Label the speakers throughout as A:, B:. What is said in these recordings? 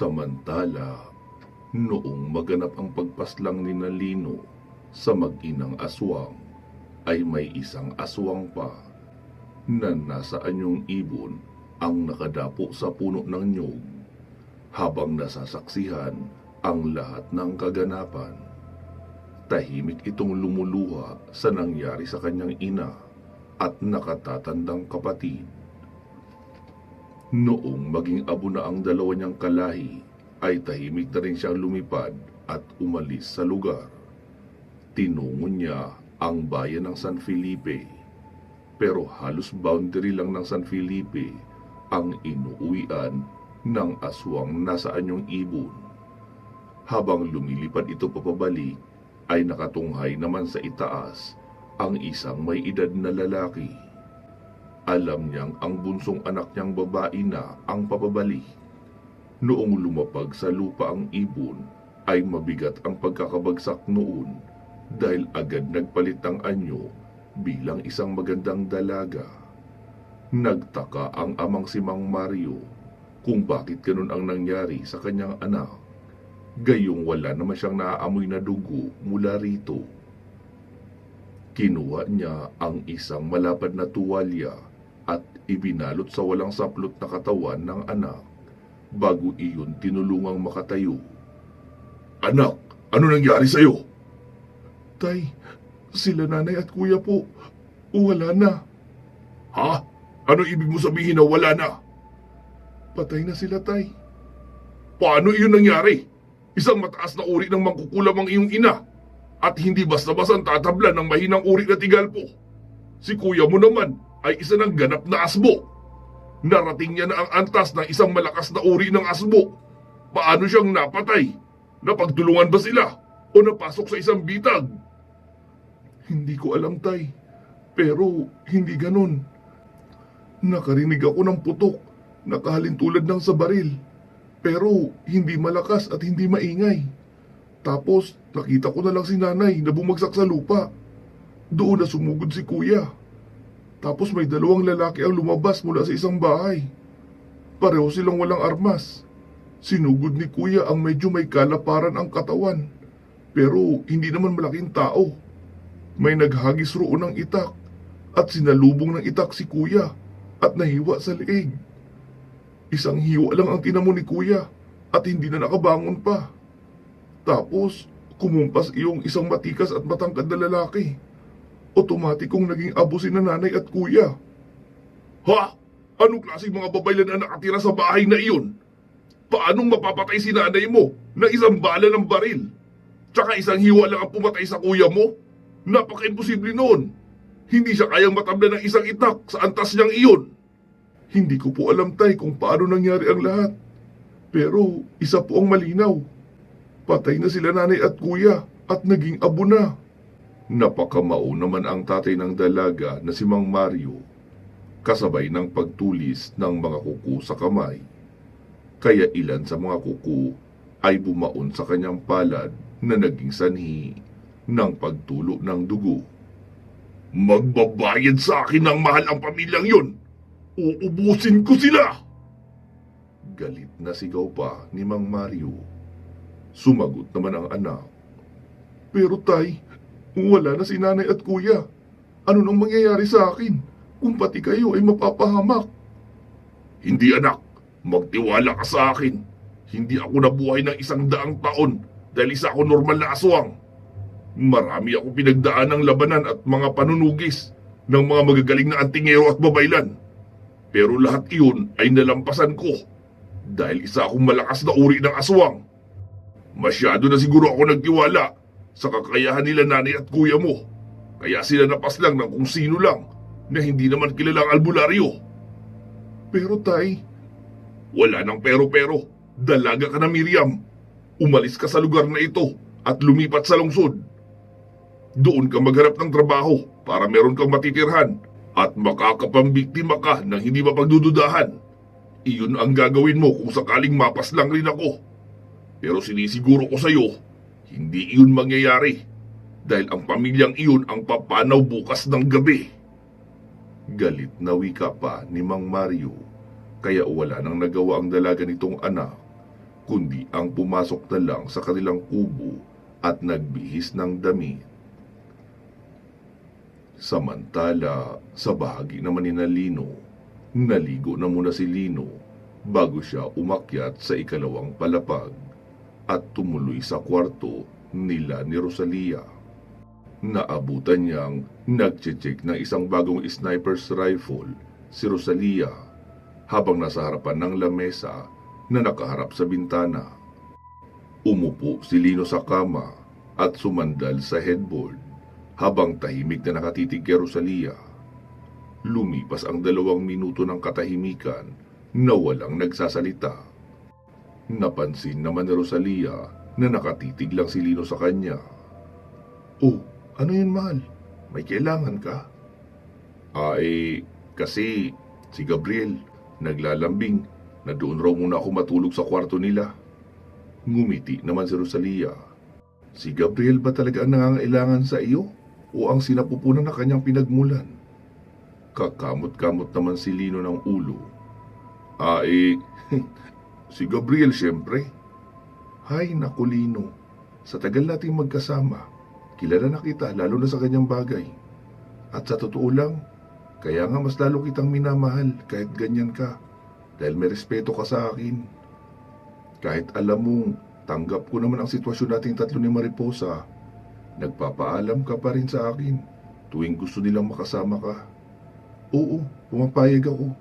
A: Samantala, noong maganap ang pagpaslang ni Lino sa mag-inang aswang, ay may isang aswang pa na nasa anyong ibon ang nakadapo sa puno ng nyug habang nasasaksihan ang lahat ng kaganapan. Tahimik itong lumuluha sa nangyari sa kanyang ina at nakatatandang kapatid. Noong maging abo na ang dalawa niyang kalahi, ay tahimik na rin siyang lumipad at umalis sa lugar. Tinungo niya ang bayan ng San Felipe, pero halos boundary lang ng San Felipe ang inuuwian ng aswang nasa anyong ibon. Habang lumilipad ito papabalik, ay nakatunghay naman sa itaas ang isang may edad na lalaki. Alam niyang ang bunsong anak niyang babae na ang papabalik. Noong lumapag sa lupa ang ibon, ay mabigat ang pagkakabagsak noon dahil agad nagpalit ang anyo bilang isang magandang dalaga. Nagtaka ang amang si Mang Mario kung bakit ganun ang nangyari sa kanyang anak. Gayong wala naman siyang naaamoy na dugo mula rito. Kinuha niya ang isang malapad na tuwalya at ibinalot sa walang saplot na katawan ng anak bago iyon tinulungang makatayo. "Anak, ano nangyari sa'yo?" "Tay, sila nanay at kuya po, wala na." "Ha? Ano ibig mo sabihin na wala na?" "Patay na sila, tay." "Paano iyon nangyari? Isang mataas na uri ng mangkukulam ang iyong ina at hindi basta-basta tatablan ng mahinang uri na tigalpo. Si kuya mo naman ay isa ng ganap na asbo. Narating niya na ang antas ng isang malakas na uri ng asbo. Paano siyang napatay? Napagtulungan ba sila o napasok sa isang bitag?" "Hindi ko alam, tay. Pero hindi ganon. Nakarinig ako ng putok, nakahalintulad ng sa baril. Pero hindi malakas at hindi maingay. Tapos nakita ko na lang si nanay na bumagsak sa lupa. Doon na sumugod si kuya. Tapos may dalawang lalaki ang lumabas mula sa isang bahay. Pareho silang walang armas. Sinugod ni kuya ang medyo may kalaparan ang katawan. Pero hindi naman malaking tao. May naghagis roon ng itak at sinalubong ng itak si kuya at nahiwa sa leeg. Isang hiwa lang ang tinamo ni kuya at hindi na nakabangon pa. Tapos kumumpas iyong isang matikas at matangkad na lalaki. Otomatikong naging abo si nanay at kuya." "Ha? Anong klaseng mga babaylan na nakatira sa bahay na iyon? Paanong mapapatay si nanay mo na isang bala ng baril? Tsaka isang hiwa lang ang pumatay sa kuya mo? Napaka-imposible noon. Hindi siya kayang matabla ng isang itak sa antas niyang iyon." "Hindi ko po alam, tay, kung paano nangyari ang lahat. Pero isa po ang malinaw. Patay na sila nanay at kuya at naging abo na." Napakamao naman ang tatay ng dalaga na si Mang Mario, kasabay ng pagtulis ng mga kuko sa kamay. Kaya ilan sa mga kuko ay bumaon sa kanyang palad na naging sanhi ng pagtulo ng dugo. "Magbabayad sa akin ng mahal ang pamilyang yun! Uubusin ko sila!" Galit na sigaw pa ni Mang Mario. Sumagot naman ang anak. "Pero tay, wala na si nanay at kuya. Ano nang mangyayari sa akin kung pati kayo ay mapapahamak?" "Hindi, anak. Magtiwala ka sa akin. Hindi ako nabuhay ng 100 taon dahil isa ako normal na aswang. Marami ako pinagdaan ng labanan at mga panunugis ng mga magagaling na antingero at babaylan. Pero lahat iyon ay nalampasan ko dahil isa akong malakas na uri ng aswang. Masyado na siguro ako nagtiwala sa kakayahan nila nanay at kuya mo. Kaya sila napaslang ng kung sino lang na hindi naman kilalang albularyo." "Pero tay..." "Wala nang pero-pero. Dalaga ka na, Miriam. Umalis ka sa lugar na ito at lumipat sa lungsod. Doon ka maghanap ng trabaho para meron kang matitirhan at makakapambiktima ka ng hindi mapagdududahan. Iyon ang gagawin mo kung sakaling mapaslang rin ako. Pero sinisiguro ko sa iyo, hindi iyon mangyayari dahil ang pamilyang iyon ang papanaw bukas ng gabi." Galit na wika pa ni Mang Mario, kaya wala nang nagawa ang dalaga nitong anak kundi ang pumasok na lang sa kanilang kubo at nagbihis ng damit. Samantala, sa bahagi naman ni Lino, naligo na muna si Lino bago siya umakyat sa ikalawang palapag at tumuloy sa kwarto nila ni Rosalia. Naabutan niyang nagche-check ng isang bagong sniper's rifle si Rosalia habang nasa harapan ng lamesa na nakaharap sa bintana. Umupo si Lino sa kama at sumandal sa headboard habang tahimik na nakatitig kay Rosalia. Lumipas ang 2 minuto ng katahimikan na walang nagsasalita. Napansin naman ni Rosalia na nakatitig lang si Lino sa kanya. "Oh, ano yun, mahal? May kailangan ka?" Kasi si Gabriel naglalambing na doon raw muna ako matulog sa kwarto nila." Ngumiti naman si Rosalia. "Si Gabriel ba talaga ang nangangailangan sa iyo o ang sinapupunan na kanyang pinagmulan?" Kakamot-kamot naman si Lino ng ulo. Si Gabriel siyempre." "Hay naku, Lino, sa tagal nating magkasama, kilala na kita lalo na sa kanyang bagay. At sa totoo lang, kaya nga mas lalo kitang minamahal kahit ganyan ka, dahil may respeto ka sa akin. Kahit alam mong tanggap ko naman ang sitwasyon nating tatlo ni Mariposa, nagpapaalam ka pa rin sa akin tuwing gusto nilang makasama ka." "Oo, pumapayag ako.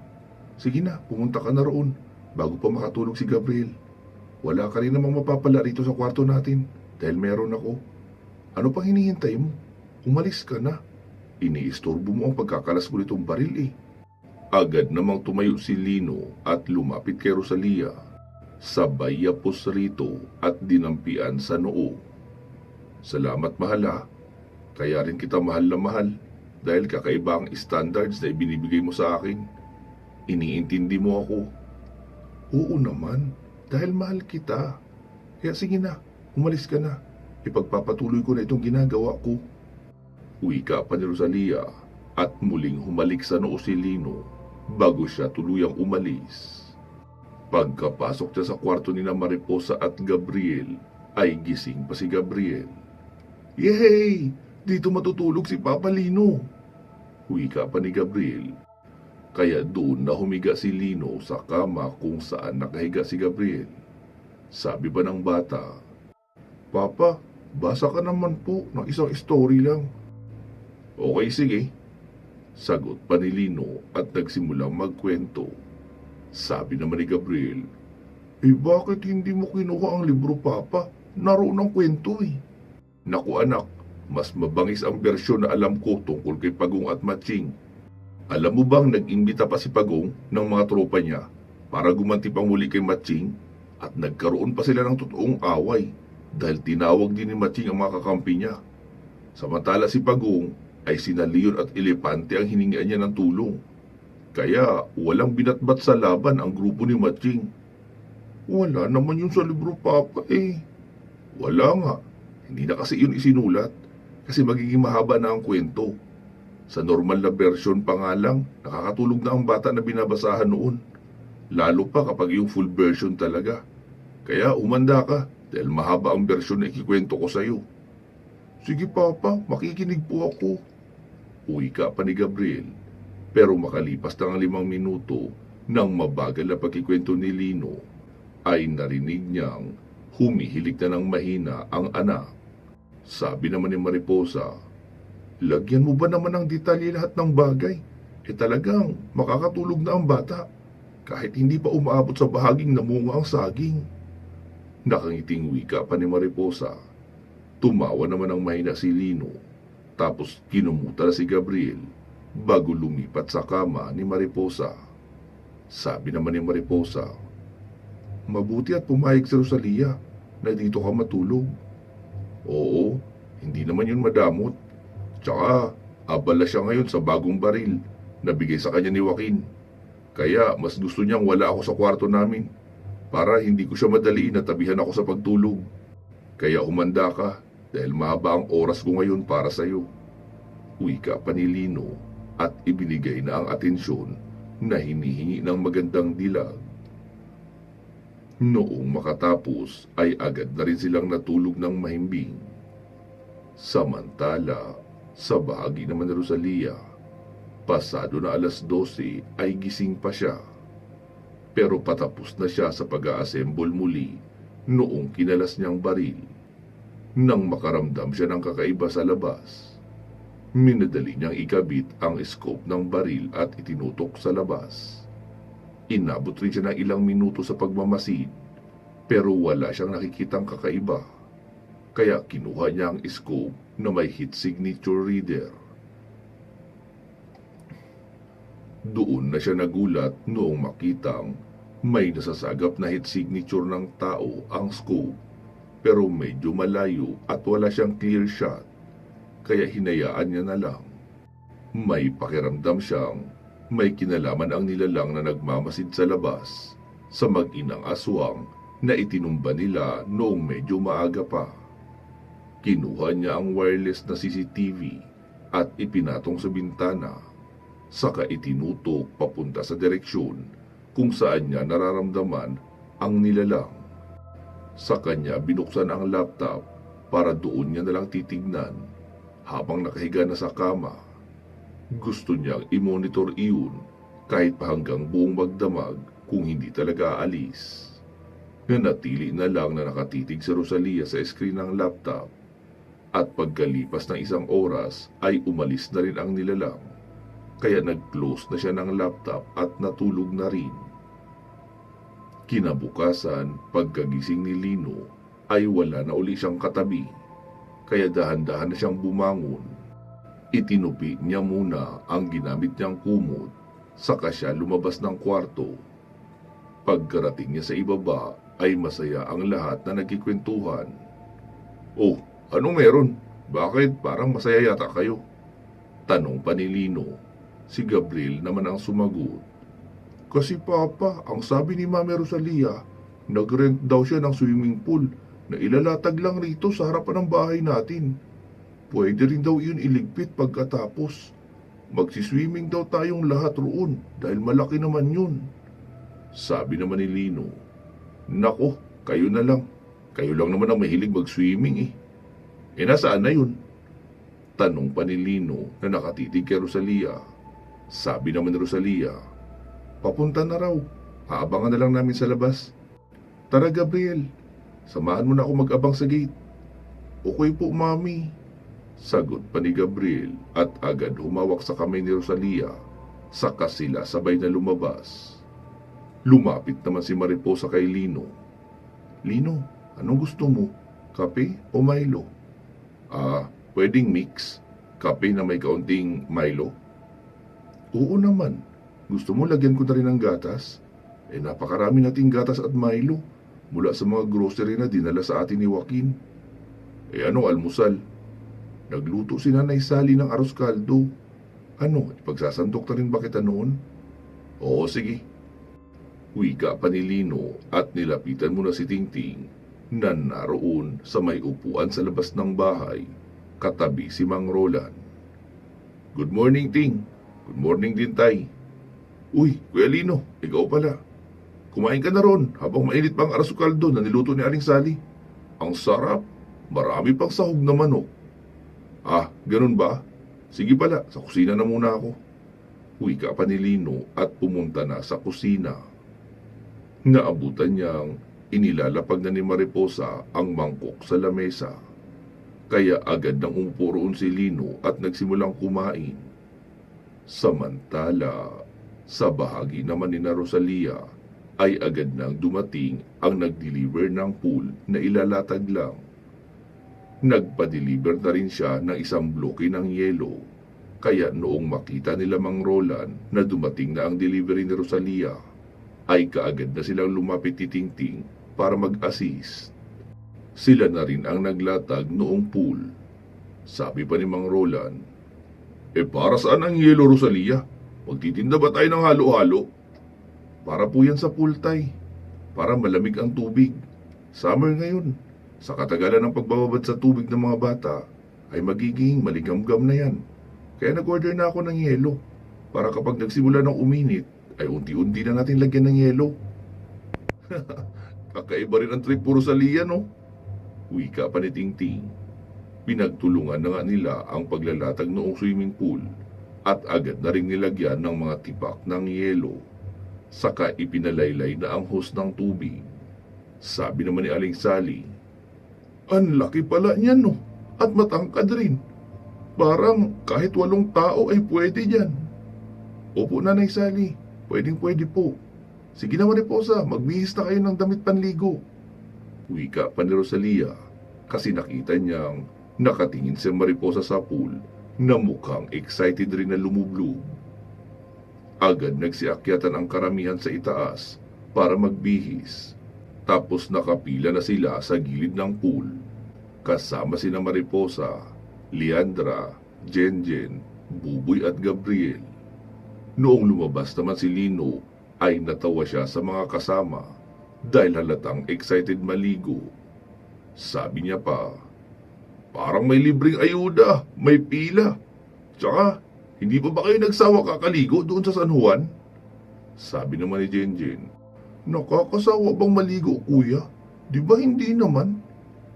A: Sige na, pumunta ka na roon bago pa makatulog si Gabriel. Wala ka rin namang mapapala rito sa kwarto natin dahil meron ako. Ano pang hinihintay mo? Umalis ka na. Iniistorbo mo ang pagkakalas mo nitong baril eh." Agad namang tumayo si Lino at lumapit kay Rosalia. Sabay yapos rito at dinampian sa noo. "Salamat, mahal ha. Kaya rin kita mahal na mahal dahil kakaiba ang standards na ibinibigay mo sa akin. Iniintindi mo ako." "Oo naman, dahil mahal kita. Kaya sige na, umalis ka na. Ipagpapatuloy ko na itong ginagawa ko." Wika pa ni Rosalia at muling humalik sa noo si Lino bago siya tuluyang umalis. Pagkapasok niya sa kwarto ni Mariposa at Gabriel, ay gising pa si Gabriel. "Yay! Dito matutulog si Papa Lino!" Wika pa ni Gabriel. Kaya doon na humiga si Lino sa kama kung saan nakahiga si Gabriel. Sabi pa ng bata, "Papa, basa ka naman po ng isang story lang." "Okay, sige." Sagot pa ni Lino at nagsimulang magkwento. Sabi naman ni Gabriel, "Bakit hindi mo kinuha ang libro, Papa? Naroon ang kwento eh." "Naku anak, mas mabangis ang bersyon na alam ko tungkol kay Pagong at Matching. Alam mo bang nag-imbita pa si Pagong ng mga tropa niya para gumanti pang muli kay Matching at nagkaroon pa sila ng totoong away dahil tinawag din ni Matching ang mga kakampi niya. Samantala si Pagong ay sina Leon at Elepante ang hiningian niya ng tulong. Kaya walang binatbat sa laban ang grupo ni Matching." "Wala naman yun sa libro, Papa eh." "Wala nga. Hindi na kasi yun isinulat kasi magiging mahaba na ang kwento. Sa normal na version pa nga lang, nakakatulog na ang bata na binabasahan noon. Lalo pa kapag yung full version talaga. Kaya umanda ka dahil mahaba ang version na ikikwento ko sa iyo." "Sige Papa, makikinig po ako." Wika pa ni Gabriel. Pero makalipas na ang 5 minuto nang mabagal na pagkikwento ni Lino, ay narinig niyang humihilik na ng mahina ang anak. Sabi naman ni Mariposa, "Lagyan mo ba naman ng detalye lahat ng bagay? Talagang makakatulog na ang bata kahit hindi pa umaabot sa bahaging namunga ang saging." Nakangiting wika pa ni Mariposa. Tumawa naman ang mahina si Lino, tapos kinumuta na si Gabriel bago lumipat sa kama ni Mariposa. Sabi naman ni Mariposa, "Mabuti at pumayag si Rosalia na dito ka matulog." "Oo, hindi naman yun madamot. Tsaka abala siya ngayon sa bagong baril na bigay sa kanya ni Joaquin. Kaya mas gusto niyang wala ako sa kwarto namin para hindi ko siya madaliin at tabihan ako sa pagtulog. Kaya umanda ka dahil mahaba ang oras ko ngayon para sa iyo." Wika pa ni Lino at ibinigay na ang atensyon na hinihingi ng magandang dilag. Noong makatapos ay agad na rin silang natulog ng mahimbing. Samantala, sa bahagi naman ni Rosalia, pasado na alas 12 ay gising pa siya. Pero patapos na siya sa pag-a-assemble muli noong kinalas niyang baril. Nang makaramdam siya ng kakaiba sa labas, minadali niyang ikabit ang scope ng baril at itinutok sa labas. Inabot rin siya ng ilang minuto sa pagmamasid, pero wala siyang nakikitang kakaiba. Kaya kinuha niya ang scope na may heat signature reader. Doon na siya nagulat noong makitang may nasasagap na heat signature ng tao ang scope, pero medyo malayo at wala siyang clear shot, kaya hinayaan niya na lang. May pakiramdam siyang may kinalaman ang nilalang na nagmamasid sa labas sa mag-inang aswang na itinumba nila noong medyo maaga pa. Kinuha niya ang wireless na CCTV at ipinatong sa bintana, saka itinutok papunta sa direksyon kung saan niya nararamdaman ang nilalang. Sa kanya binuksan ang laptop para doon niya nalang titignan habang nakahiga na sa kama. Gusto niyang i-monitor iyon kahit pa hanggang buong magdamag kung hindi talaga aalis. Nanatili na lang na nakatitig si Rosalia sa screen ng laptop, at pagkalipas ng isang oras ay umalis na rin ang nilalang, kaya nag-close na siya ng laptop at natulog na rin. Kinabukasan, pagkagising ni Lino ay wala na uli siyang katabi, kaya dahan-dahan na siyang bumangon. Itinupi niya muna ang ginamit niyang kumot, saka siya lumabas ng kwarto. Pagkarating niya sa ibaba ay masaya ang lahat na nagkikwentuhan. "Oh, anong meron? Bakit parang masaya yata kayo?" tanong pa ni Lino. Si Gabriel naman ang sumagot. "Kasi Papa, ang sabi ni Mami Rosalia, nag-rent daw siya ng swimming pool na ilalatag lang rito sa harapan ng bahay natin. Pwede rin daw iyon iligpit pagkatapos. Magsiswimming daw tayong lahat roon dahil malaki naman yun." Sabi naman ni Lino, "Nako, kayo na lang. Kayo lang naman ang mahilig mag-swimming eh." "Nasaan na yun?" tanong pa ni Lino na nakatitig kay Rosalia. Sabi naman ni Rosalia, "Papunta na raw. Aabangan na lang namin sa labas." "Tara Gabriel, samahan mo na ako mag-abang sa gate." "Okay po, Mami," sagot pa ni Gabriel at agad humawak sa kamay ni Rosalia, saka sila sabay na lumabas. Lumapit naman si Mariposa kay Lino. "Lino, anong gusto mo? Kape o Milo?" Pwedeng mix. Kape na may kaunting Milo?" "Oo naman. Gusto mo lagyan ko na rin ng gatas? Napakarami nating gatas at Milo mula sa mga grocery na dinala sa atin ni Joaquin." Ano almusal?" "Nagluto si Nanay Sally ng arroz caldo. Ipagsasandok na rin ba kita noon?" "Oo, sige." Wika pa ni Lino at nilapitan mo na si Tingting na naroon sa may upuan sa labas ng bahay, katabi si Mang Roland. "Good morning, Ting. Good morning din, Tay." "Uy, Kuya Lino, ikaw pala. Kumain ka na ron habang mainit pang arroz caldo na niluto ni Aling Sally. Ang sarap. Marami pang sahog na manok." Ganun ba? Sige pala, sa kusina na muna ako." Wika pa ni Lino at pumunta na sa kusina. Naabutan niyang inilalapag na ni Mariposa ang mangkok sa lamesa, kaya agad nang umupo roon si Lino at nagsimulang kumain. Samantala, sa bahagi naman ni Rosalia ay agad nang dumating ang nag-deliver ng pool na ilalatag lang. Nagpa-deliver na rin siya ng isang bloke ng yelo, kaya noong makita nila Mang Roland na dumating na ang delivery ni Rosalia, ay kaagad na silang lumapit ni Tingting para mag-assist. Sila na rin ang naglatag noong pool. Sabi pa ni Mang Roland, "Para saan ang yelo, Rosalia? Magtitinda ba tayo ng halo-halo?" "Para po yan sa pool, Tay. Para malamig ang tubig. Summer ngayon. Sa katagalan ng pagbababad sa tubig ng mga bata, ay magiging maligamgam na yan. Kaya nag-order na ako ng yelo, para kapag nagsimula ng uminit, ay unti-unti na natin lagyan ng yelo." Kakaiba rin ang trip puro sa Rosalia, no? Wika pa ni Tingting. Pinagtulungan na nga nila ang paglalatag noong swimming pool at agad na rin nilagyan ng mga tipak ng yelo. Saka ipinalaylay na ang hose ng tubig. Sabi naman ni Aling Sally, "Ang laki pala niyan, no? At matangkad rin. Parang kahit 8 tao ay pwede dyan." "Opo, Nanay Sally. Pwedeng-pwede po. Sige na, Mariposa, magbihis na kayo ng damit panligo." Wika pa ni Rosalia kasi nakita niyang nakatingin si Mariposa sa pool na mukhang excited rin na lumublog. Agad nagsiakyatan ang karamihan sa itaas para magbihis. Tapos nakapila na sila sa gilid ng pool. Kasama sina Mariposa, Leandra, Jenjen, Buboy at Gabriel. Noong lumabas naman si Lino, ay natawa siya sa mga kasama dahil halatang excited maligo. Sabi niya pa, "Parang may libreng ayuda, may pila. Tsaka, hindi ba kayo nagsawa kakaligo doon sa San Juan?" Sabi naman ni Jenjen, "Nakakasawa bang maligo, kuya? Di ba hindi naman?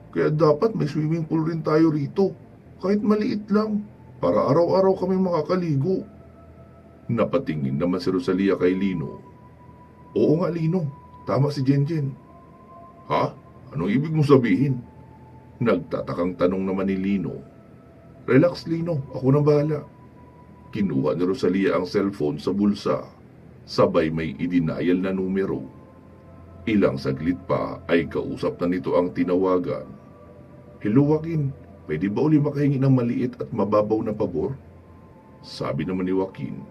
A: Kaya dapat may swimming pool rin tayo rito, kahit maliit lang, para araw-araw kami makakaligo." Napatingin naman si Rosalia kay Lino. "Oo nga, Lino. Tama si Jenjen." "Ha? Anong ibig mong sabihin?" Nagtatakang tanong naman ni Lino. "Relax, Lino. Ako na bahala." Kinuha ni Rosalia ang cellphone sa bulsa. Sabay may idinayal na numero. Ilang saglit pa ay kausap na nito ang tinawagan. "Hello, Joaquin. Pwede ba uli makahingi ng maliit at mababaw na pabor?" Sabi naman ni Joaquin.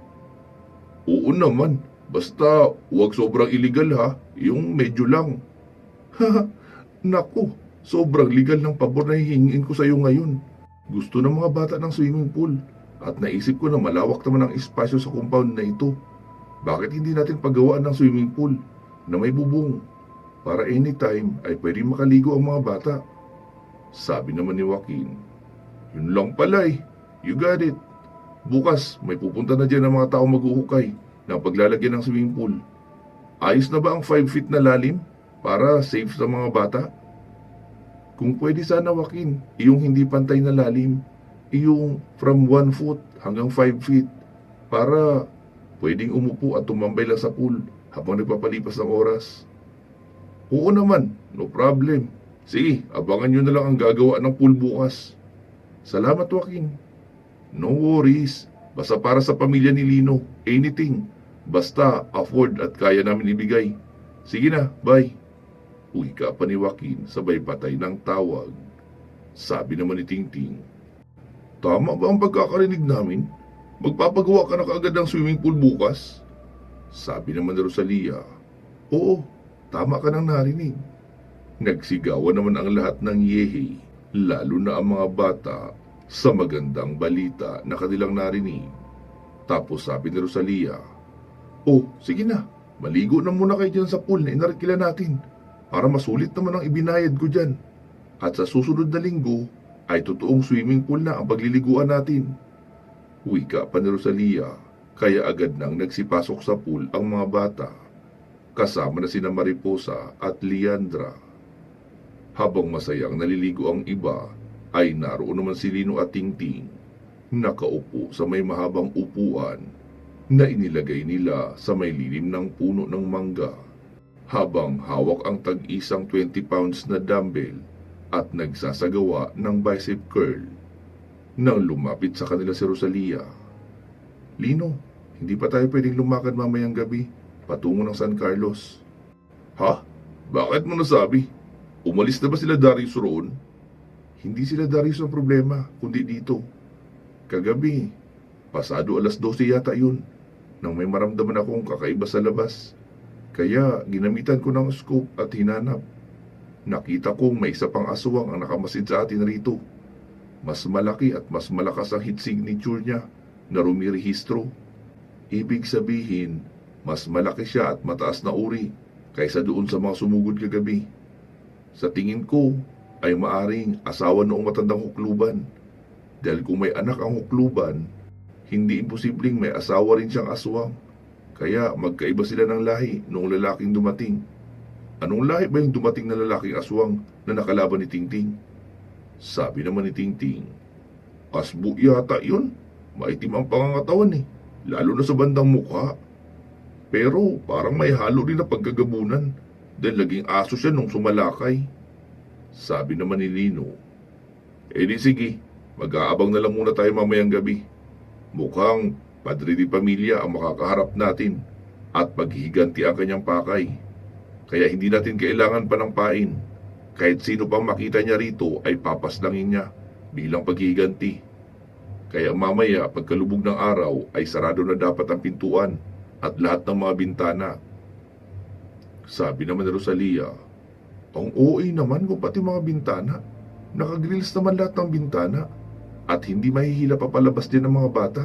A: "Oo naman. Basta huwag sobrang illegal, ha? Yung medyo lang." "Haha, naku, sobrang legal ng pabor na hihingin ko sa iyo ngayon. Gusto ng mga bata ng swimming pool at naisip ko na malawak naman ang espasyo sa compound na ito. Bakit hindi natin paggawaan ng swimming pool na may bubong para anytime ay pwedeng makaligo ang mga bata?" Sabi naman ni Joaquin. "Yun lang pala eh. You got it. Bukas may pupunta na dyan ng mga tao mag-uhukay ng paglalagyan ng swimming pool. Ayos na ba ang 5 feet na lalim para safe sa mga bata?" "Kung pwede sana, Joaquin, iyong hindi pantay na lalim, iyong from 1 foot hanggang 5 feet para pwedeng umupo at tumambay lang sa pool habang nagpapalipas ng oras." "Oo naman, no problem. Sige, abangan nyo na lang ang gagawa ng pool bukas." "Salamat, Joaquin." "No worries. Basta para sa pamilya ni Lino, anything. Basta afford at kaya namin ibigay. Sige na, bye." Wika pa ni Joaquin sabay patay ng tawag. Sabi naman ni Tingting, "Tama ba ang pagkakarinig namin? Magpapagawa ka na kaagad ng swimming pool bukas?" Sabi naman ni Rosalia, "Oo, tama ka nang narinig." Nagsigawan naman ang lahat ng yehe, lalo na ang mga bata, sa magandang balita na kanilang narinig. Tapos sabi ni Rosalia, "Oh, sige na, maligo na muna kayo dyan sa pool na inarkila natin para masulit naman ang ibinayad ko dyan. At sa susunod na linggo ay totoong swimming pool na ang pagliliguan natin." Wika pa ni Rosalia, kaya agad nang nagsipasok sa pool ang mga bata, kasama na sina Mariposa at Leandra. Habang masayang naliligo ang iba, ay naroon naman si Lino at Tingting, nakaupo sa may mahabang upuan na inilagay nila sa may lilim ng puno ng mangga, habang hawak ang tag-isang 20 pounds na dumbbell at nagsasagawa ng bicep curl. Nang lumapit sa kanila si Rosalia, "Lino, hindi pa tayo pwedeng lumakad mamayang gabi patungo ng San Carlos?" "Ha? Bakit mo nasabi? Umalis na ba sila Darius roon?" "Hindi sila Darius ang problema, kundi dito. Kagabi, pasado 12:00 yata yun, nang may maramdaman akong kakaiba sa labas. Kaya ginamitan ko ng scope at hinanap. Nakita kong may isa pang aswang ang nakamasid sa atin rito. Mas malaki at mas malakas ang heat signature niya na rumirehistro. Ibig sabihin, mas malaki siya at mataas na uri kaysa doon sa mga sumugod kagabi. Sa tingin ko ay maaring asawa noong matandang hukluban. Dahil kung may anak ang hukluban, hindi imposibleng may asawa rin siyang aswang. Kaya magkaiba sila ng lahi noong lalaking dumating. Anong lahi ba yung dumating na lalaking aswang na nakalaban ni Tingting? Sabi naman ni Tingting, Asbo yata yun. Maitim ang pangangatawan eh, lalo na sa bandang mukha. Pero parang may halo rin na pagkagabunan dahil naging aso siya nung sumalakay. Sabi naman ni Lino, di sige, mag-aabang na lang muna tayo mamayang gabi. Mukhang padre di pamilya ang makakaharap natin at maghihiganti ang kanyang pakay. Kaya hindi natin kailangan pa ng pain. Kahit sino pang makita niya rito ay papaslangin niya bilang paghihiganti. Kaya mamaya pagkalubog ng araw ay sarado na dapat ang pintuan at lahat ng mga bintana. Sabi naman ni Rosalia, ang OA naman kung pati mga bintana. Nakagrills naman lahat ng bintana at hindi mahihila pa palabas din ng mga bata.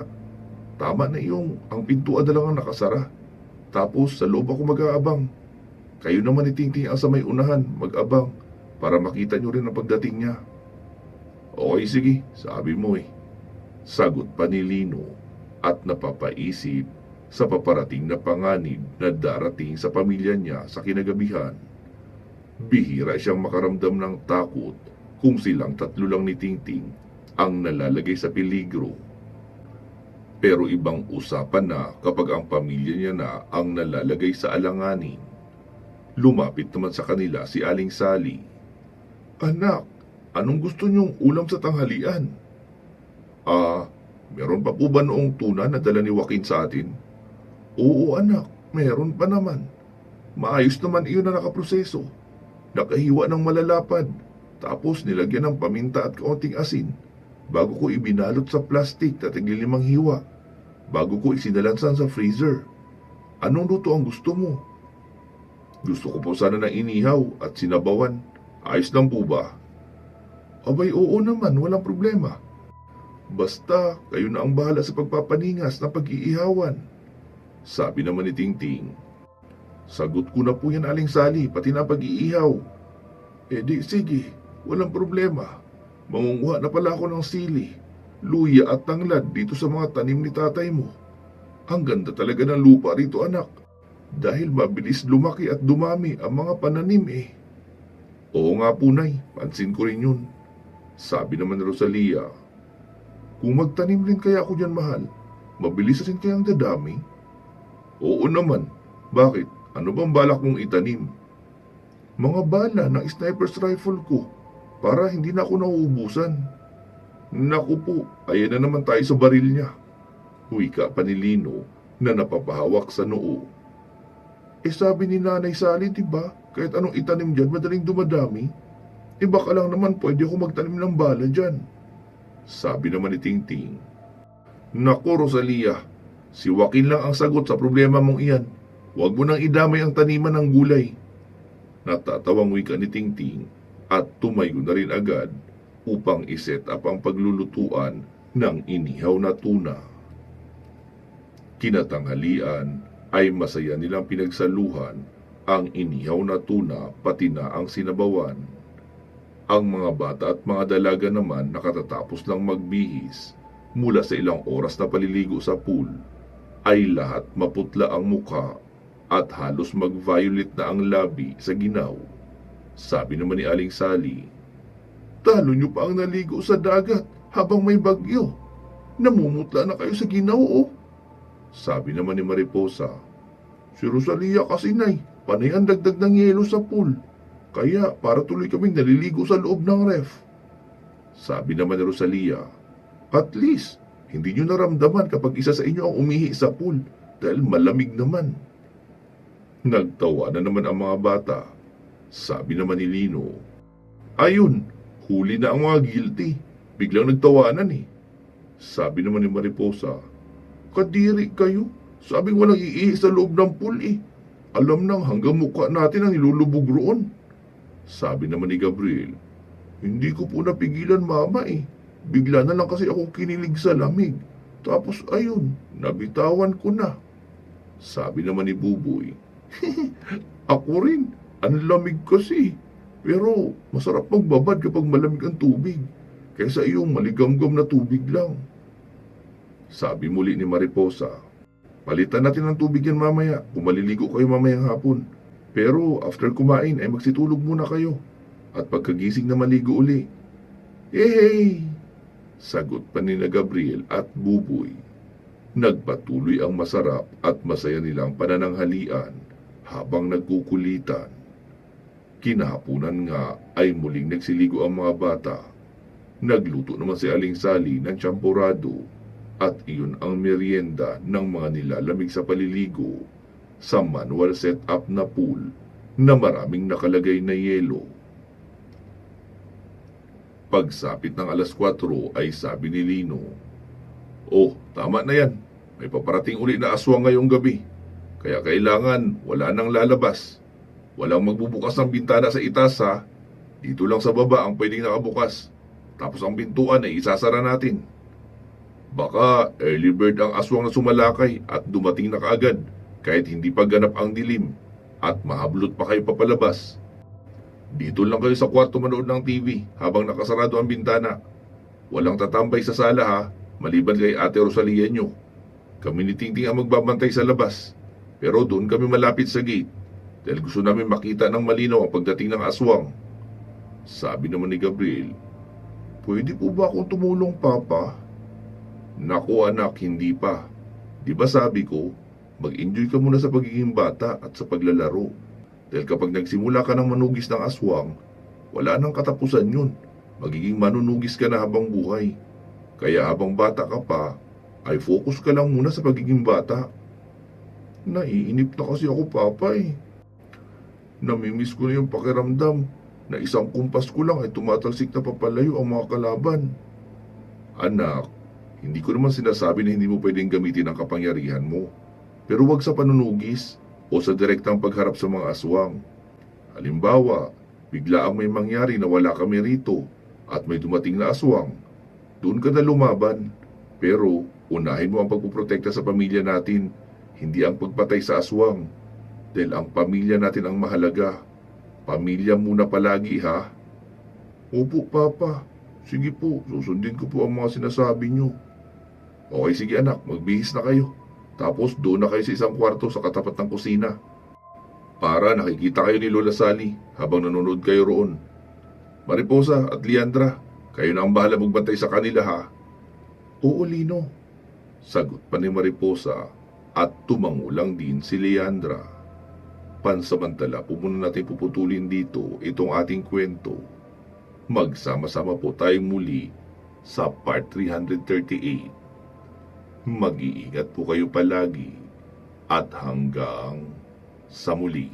A: Tama na yung ang pintuan na lang ang nakasara. Tapos sa loob ako mag-aabang. Kayo naman ni Tingting ang sa may unahan mag-abang para makita nyo rin ang pagdating niya. Okay sige, sabi mo eh. Sagot pa ni Lino at napapaisip sa paparating na panganib na darating sa pamilya niya sa kinagabihan. Bihira siyang makaramdam ng takot kung silang tatlo lang ni Tingting ang nalalagay sa peligro. Pero ibang usapan na kapag ang pamilya niya na ang nalalagay sa alanganin. Lumapit naman sa kanila si Aling Sally. Anak, anong gusto niyong ulam sa tanghalian? Meron pa po ba noong tuna na dala ni Joaquin sa atin? Oo anak, meron pa naman. Maayos naman iyon na nakaproseso. Nakahiwa ng malalapad, tapos nilagyan ng paminta at kaunting asin, bago ko ibinalot sa plastik na tig-5 hiwa, bago ko isinalansan sa freezer. Anong luto ang gusto mo? Gusto ko po sana ng inihaw at sinabawan. Ayos lang po ba? Abay oo naman, walang problema. Basta kayo na ang bahala sa pagpapaningas na pag-iihawan. Sabi naman ni Tingting. Sagot ko na po yan Aling Sally, pati na pag-iihaw. Di sige, walang problema. Mangunguha na pala ako ng sili, luya at tanglad dito sa mga tanim ni tatay mo. Ang ganda talaga ng lupa rito anak, dahil mabilis lumaki at dumami ang mga pananim eh. Oo nga po nay, pansin ko rin yun. Sabi naman ni Rosalia, kung magtanim rin kaya ako dyan mahal, mabilis rin kayang dadami? Oo naman, bakit? Ano bang balak mong itanim? Mga bala ng sniper's rifle ko, para hindi na ako nauubusan. Naku po, ayan na naman tayo sa baril niya. Wika pa ni Lino na napapahawak sa noo. Sabi ni Nanay Sally, diba, kahit anong itanim dyan, madaling dumadami. Baka lang naman pwede ako magtanim ng bala dyan. Sabi naman ni Tingting. Naku Rosalia, si Joaquin lang ang sagot sa problema mong iyan. Huwag mo nang idamay ang taniman ng gulay. Natatawang wika ni Tingting at tumayo na rin agad upang iset up ang paglulutuan ng inihaw na tuna. Kinatanghalian ay masaya nilang pinagsaluhan ang inihaw na tuna pati na ang sinabawan. Ang mga bata at mga dalaga naman nakatatapos lang magbihis mula sa ilang oras na paliligo sa pool ay lahat maputla ang mukha at halos mag-violet na ang labi sa ginaw. Sabi naman ni Aling Sally, talo nyo pa ang naligo sa dagat habang may bagyo. Namumutla na kayo sa ginaw oh. Sabi naman ni Mariposa, si Rosalia kasi nay, panay ang dagdag ng yelo sa pool. Kaya para tuloy kaming naliligo sa loob ng ref. Sabi naman ni Rosalia, at least, hindi nyo naramdaman kapag isa sa inyo ang umihi sa pool dahil malamig naman. Nagtawa na naman ang mga bata. Sabi naman ni Lino, ayun, huli na ang mga guilty. Biglang nagtawanan eh. Sabi naman ni Mariposa, kadiri kayo. Sabing walang iihi sa loob ng pool eh. Alam nang hanggang mukha natin ang nilulubog roon. Sabi naman ni Gabriel, hindi ko po napigilan mama eh. Bigla na lang kasi ako kinilig sa lamig. Tapos ayun, nabitawan ko na. Sabi naman ni Buboy, ako rin, ang lamig kasi. Pero masarap magbabad kapag malamig ang tubig, kaysa iyong maligamgam na tubig lang. Sabi muli ni Mariposa, palitan natin ang tubig yan mamaya kung maliligo kayo mamayang hapon. Pero after kumain ay magsitulog muna kayo. At pagkagising na maligo uli. Yay! Sagot pa ni na Gabriel at Buboy. Nagpatuloy ang masarap at masaya nilang panananghalian habang nagkukulitan. Kinahapunan nga ay muling nagsiligo ang mga bata. Nagluto naman si Aling Sally ng tsampurado at iyon ang merienda ng mga nilalamig sa paliligo sa manual setup na pool na maraming nakalagay na yelo. Pagsapit ng alas 4 ay sabi ni Lino, "Oh, tama na yan. May paparating uli na aswang ngayong gabi. Kaya kailangan wala nang lalabas. Walang magbubukas ng bintana sa itaas ha. Dito lang sa baba ang pwedeng nakabukas. Tapos ang pintuan ay isasara natin. Baka early bird ang aswang na sumalakay at dumating na kaagad kahit hindi pa ganap ang dilim at mahablot pa kayo papalabas. Dito lang kayo sa kwarto manood ng TV habang nakasarado ang bintana. Walang tatambay sa sala ha, maliban kay Ate Rosalia nyo. Kami ni Tingting ang magbabantay sa labas. Pero doon kami malapit sa gate dahil gusto namin makita ng malinaw ang pagdating ng aswang." Sabi naman ni Gabriel, "Pwede po ba akong tumulong, Papa?" "Naku anak, hindi pa. Di ba sabi ko, mag-enjoy ka muna sa pagiging bata at sa paglalaro. Dahil kapag nagsimula ka ng manugis ng aswang, wala nang katapusan yun. Magiging manunugis ka na habang buhay. Kaya habang bata ka pa, ay focus ka lang muna sa pagiging bata." "Naiinip na kasi ako, Papa eh. Namimiss ko na yung pakiramdam na isang kumpas ko lang ay tumatalsik na papalayo ang mga kalaban." "Anak, hindi ko naman sinasabi na hindi mo pwedeng gamitin ang kapangyarihan mo. Pero wag sa panunugis o sa direktang pagharap sa mga aswang. Halimbawa, bigla ang may mangyari na wala kami rito at may dumating na aswang. Doon ka na lumaban. Pero unahin mo ang pagpuprotekta sa pamilya natin, hindi ang pagpatay sa aswang. Dahil ang pamilya natin ang mahalaga. Pamilya muna palagi ha." "Opo, Papa. Sige po, susundin ko po ang mga sinasabi nyo." "Okay, sige anak, magbihis na kayo. Tapos doon na kayo sa isang kwarto sa katapat ng kusina. Para nakikita kayo ni Lola Sally habang nanonood kayo roon. Mariposa at Leandra, kayo na ang bahala magbantay sa kanila ha." "Oo, Lino." Sagot pa ni Mariposa at tumangulang din si Leandra. Pansamantala, muna natin puputulin dito itong ating kwento. Magsama-sama po tayong muli sa part 338. Mag-iingat po kayo palagi at hanggang sa muli.